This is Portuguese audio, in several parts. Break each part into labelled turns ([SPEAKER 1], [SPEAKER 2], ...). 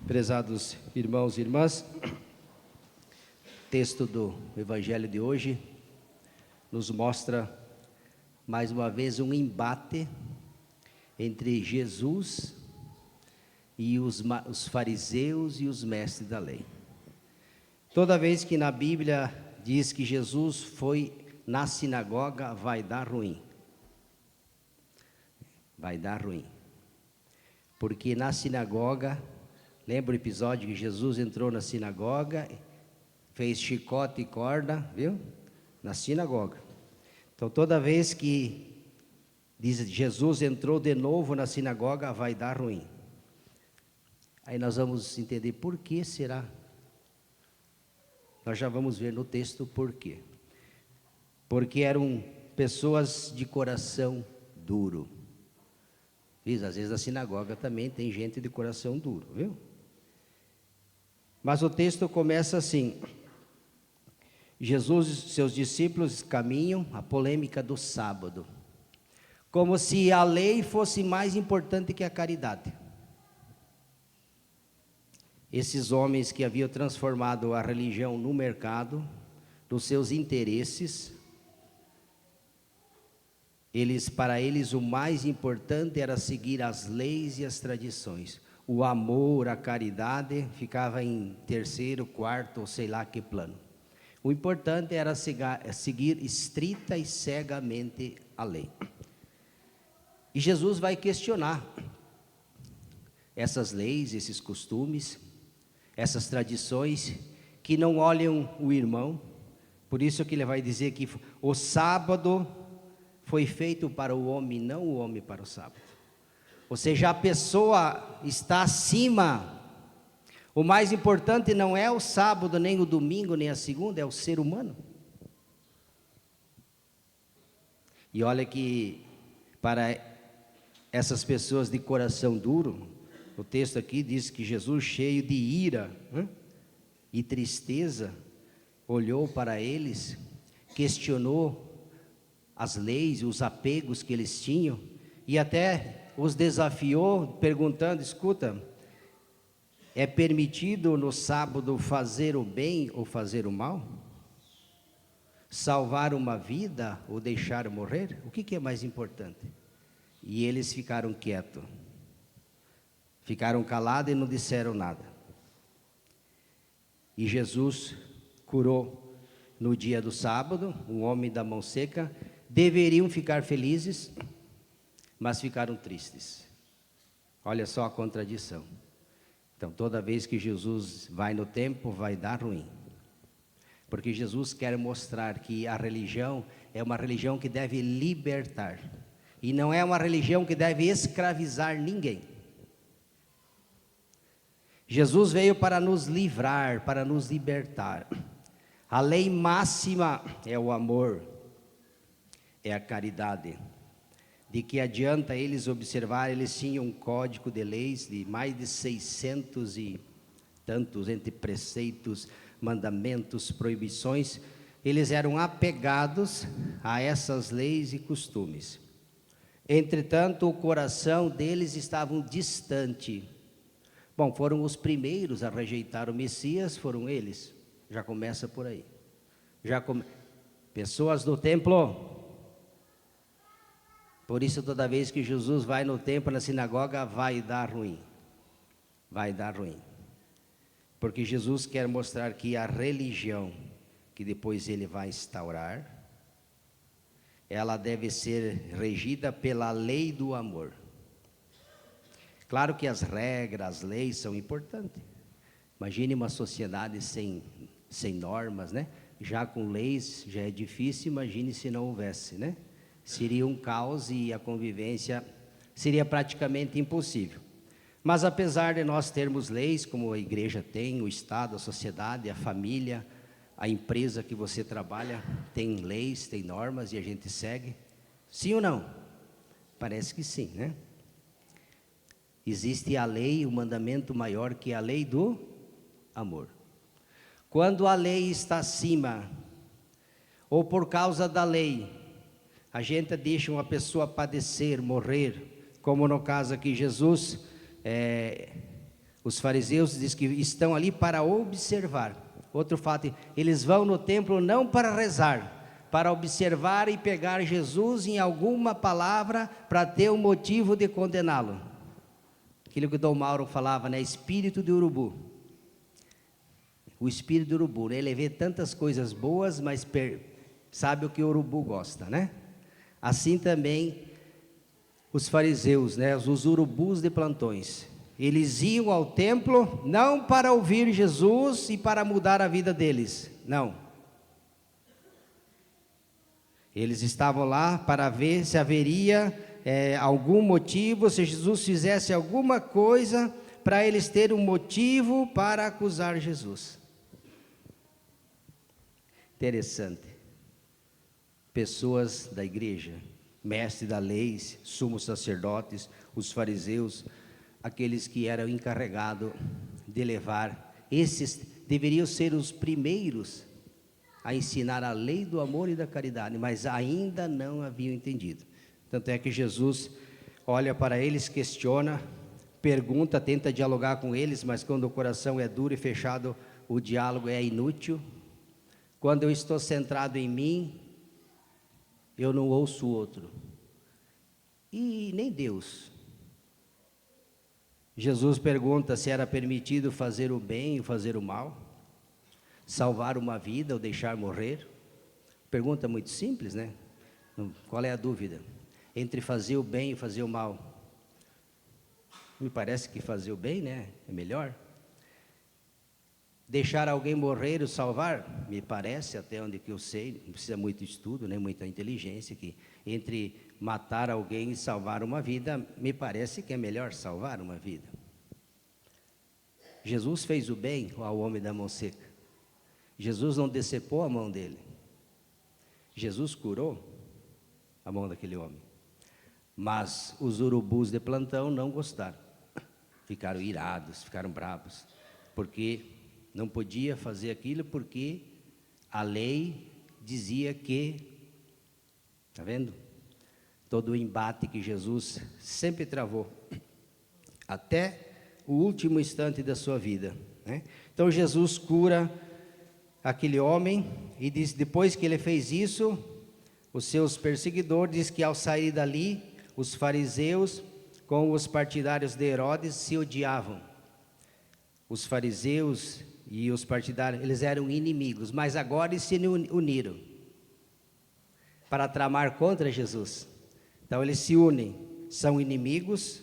[SPEAKER 1] Prezados irmãos e irmãs, texto do Evangelho de hoje nos mostra mais uma vez um embate entre Jesus e os fariseus e os mestres da lei. Toda vez que na Bíblia diz que Jesus foi na sinagoga, vai dar ruim. Vai dar ruim. Porque na sinagoga, lembra o episódio que Jesus entrou na sinagoga, fez chicote e corda, viu? Na sinagoga. Então toda vez que diz Jesus entrou de novo na sinagoga, vai dar ruim. Aí nós vamos entender por que será. Nós já vamos ver no texto por quê. Porque eram pessoas de coração duro. Às vezes na sinagoga também tem gente de coração duro, viu? Mas o texto começa assim: Jesus e seus discípulos caminham, a polêmica do sábado, como se a lei fosse mais importante que a caridade. Esses homens que haviam transformado a religião no mercado, nos seus interesses, para eles o mais importante era seguir as leis e as tradições. O amor, a caridade ficava em terceiro, quarto ou sei lá que plano. O importante era seguir estrita e cegamente a lei. E Jesus vai questionar essas leis, esses costumes, essas tradições que não olham o irmão. Por isso que ele vai dizer que o sábado foi feito para o homem, não o homem para o sábado. Ou seja, a pessoa está acima. O mais importante não é o sábado, nem o domingo, nem a segunda, é o ser humano. E olha que para essas pessoas de coração duro, o texto aqui diz que Jesus, cheio de ira e tristeza, olhou para eles, questionou as leis, os apegos que eles tinham, e até os desafiou, perguntando: escuta, é permitido no sábado fazer o bem ou fazer o mal? Salvar uma vida ou deixar morrer? O que é mais importante? E eles ficaram quietos, ficaram calados e não disseram nada. E Jesus curou no dia do sábado um homem da mão seca. Deveriam ficar felizes, mas ficaram tristes. Olha só a contradição. Então toda vez que Jesus vai no templo, vai dar ruim. Porque Jesus quer mostrar que a religião é uma religião que deve libertar. E não é uma religião que deve escravizar ninguém. Jesus veio para nos livrar, para nos libertar. A lei máxima é o amor, é a caridade. De que adianta eles observar? Eles tinham um código de leis de mais de 600 e tantos, entre preceitos, mandamentos, proibições. Eles eram apegados a essas leis e costumes. Entretanto, o coração deles estava distante. Bom, foram os primeiros a rejeitar o Messias, foram eles. Já começa por aí. Pessoas do templo. Por isso, toda vez que Jesus vai no templo, na sinagoga, vai dar ruim. Vai dar ruim. Porque Jesus quer mostrar que a religião, que depois ele vai instaurar, ela deve ser regida pela lei do amor. Claro que as regras, as leis são importantes. Imagine uma sociedade sem normas, né? Já com leis já é difícil, imagine se não houvesse, né? Seria um caos e a convivência seria praticamente impossível. Mas apesar de nós termos leis, como a igreja tem, o Estado, a sociedade, a família, a empresa que você trabalha, tem leis, tem normas e a gente segue. Sim ou não? Parece que sim, né? Existe a lei, o mandamento maior que a lei do amor. Quando a lei está acima, ou por causa da lei, a gente deixa uma pessoa padecer, morrer, como no caso aqui Jesus, Os fariseus diz que estão ali para observar. Outro fato, eles vão no templo não para rezar, para observar e pegar Jesus em alguma palavra para ter um motivo de condená-lo. Aquilo que o Dom Mauro falava, né? Espírito de urubu. O espírito do urubu, né? Ele vê tantas coisas boas, mas sabe o que o urubu gosta, né? Assim também os fariseus, né? Os urubus de plantões. Eles iam ao templo não para ouvir Jesus e para mudar a vida deles, não. Eles estavam lá para ver se haveria algum motivo, se Jesus fizesse alguma coisa para eles terem um motivo para acusar Jesus. Interessante. Pessoas da igreja, mestres da lei, sumos sacerdotes, os fariseus, aqueles que eram encarregados de levar, esses deveriam ser os primeiros a ensinar a lei do amor e da caridade, mas ainda não haviam entendido. Tanto é que Jesus olha para eles, questiona, pergunta, tenta dialogar com eles, mas quando o coração é duro e fechado, o diálogo é inútil. Quando eu estou centrado em mim, eu não ouço o outro. E nem Deus. Jesus pergunta se era permitido fazer o bem ou fazer o mal, salvar uma vida ou deixar morrer. Pergunta muito simples, né? Qual é a dúvida? Entre fazer o bem e fazer o mal. Me parece que fazer o bem, né? É melhor. Deixar alguém morrer ou salvar? Me parece, até onde que eu sei, não precisa muito estudo, né? Muita inteligência, que entre matar alguém e salvar uma vida, me parece que é melhor salvar uma vida. Jesus fez o bem ao homem da mão seca. Jesus não decepou a mão dele. Jesus curou a mão daquele homem. Mas os urubus de plantão não gostaram. Ficaram irados, ficaram bravos, porque não podia fazer aquilo, porque a lei dizia que, está vendo? Todo o embate que Jesus sempre travou, até o último instante da sua vida, né? Então Jesus cura aquele homem e diz, depois que ele fez isso, os seus perseguidores, diz que ao sair dali, os fariseus com os partidários de Herodes se odiavam. Os fariseus e os partidários, eles eram inimigos, mas agora eles se uniram para tramar contra Jesus. Então eles se unem, são inimigos,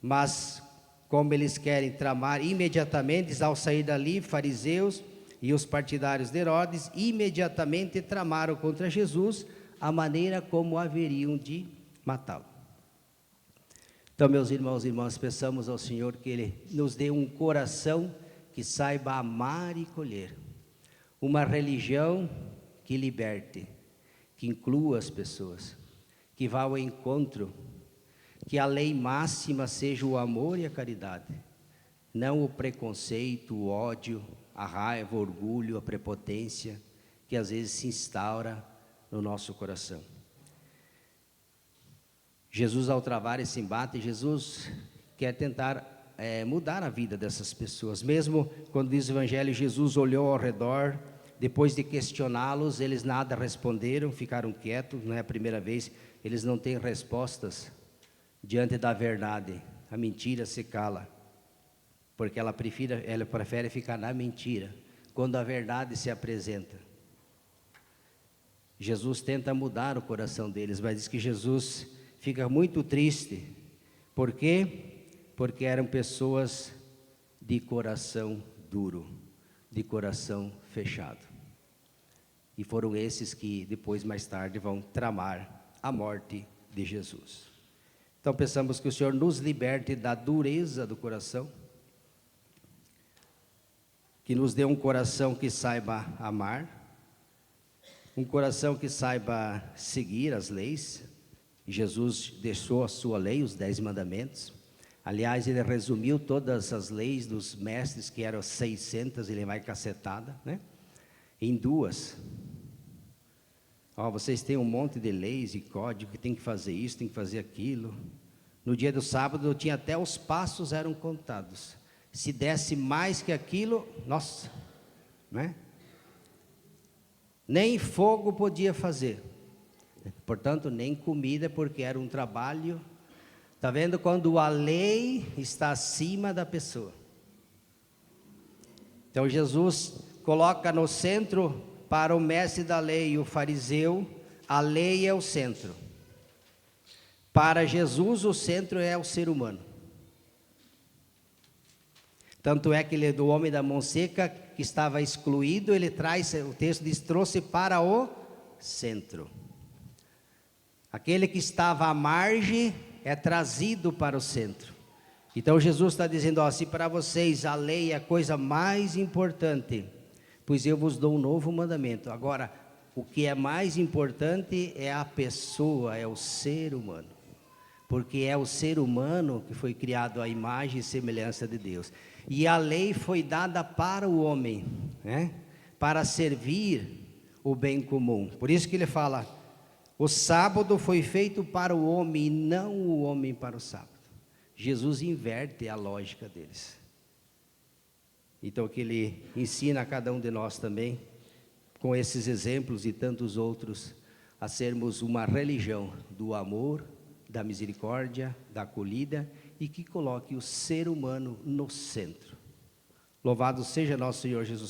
[SPEAKER 1] mas como eles querem tramar imediatamente, ao sair dali, fariseus e os partidários de Herodes imediatamente tramaram contra Jesus a maneira como haveriam de matá-lo. Então, meus irmãos e irmãs, peçamos ao Senhor que Ele nos dê um coração que saiba amar e colher, uma religião que liberte, que inclua as pessoas, que vá ao encontro, que a lei máxima seja o amor e a caridade, não o preconceito, o ódio, a raiva, o orgulho, a prepotência, que às vezes se instaura no nosso coração. Jesus, ao travar esse embate, Jesus quer tentar mudar a vida dessas pessoas. Mesmo quando diz o Evangelho, Jesus olhou ao redor, depois de questioná-los, eles nada responderam, ficaram quietos, não é a primeira vez, eles não têm respostas diante da verdade. A mentira se cala, porque ela prefere ficar na mentira, quando a verdade se apresenta. Jesus tenta mudar o coração deles, mas diz que Jesus fica muito triste. Por quê? Porque eram pessoas de coração duro, de coração fechado. E foram esses que depois, mais tarde, vão tramar a morte de Jesus. Então pensamos que o Senhor nos liberte da dureza do coração, que nos dê um coração que saiba amar, um coração que saiba seguir as leis. Jesus deixou a sua lei, os 10 mandamentos. Aliás, ele resumiu todas as leis dos mestres, que eram 600, ele vai cacetada, né? Em 2. Vocês têm um monte de leis e código, que tem que fazer isso, tem que fazer aquilo. No dia do sábado, tinha até os passos eram contados. Se desse mais que aquilo, nossa, né? Nem fogo podia fazer. Portanto, nem comida, porque era um trabalho. Está vendo quando a lei está acima da pessoa? Então Jesus coloca no centro, para o mestre da lei, o fariseu, a lei é o centro. Para Jesus, o centro é o ser humano. Tanto é que ele, do homem da mão seca, que estava excluído, ele traz, o texto diz, trouxe para o centro. Aquele que estava à margem é trazido para o centro. Então Jesus está dizendo, ó, se para vocês a lei é a coisa mais importante, pois eu vos dou um novo mandamento. Agora, o que é mais importante é a pessoa, é o ser humano. Porque é o ser humano que foi criado à imagem e semelhança de Deus. E a lei foi dada para o homem, né? Para servir o bem comum. Por isso que ele fala, o sábado foi feito para o homem e não o homem para o sábado. Jesus inverte a lógica deles. Então, que ele ensina a cada um de nós também, com esses exemplos e tantos outros, a sermos uma religião do amor, da misericórdia, da acolhida, e que coloque o ser humano no centro. Louvado seja nosso Senhor Jesus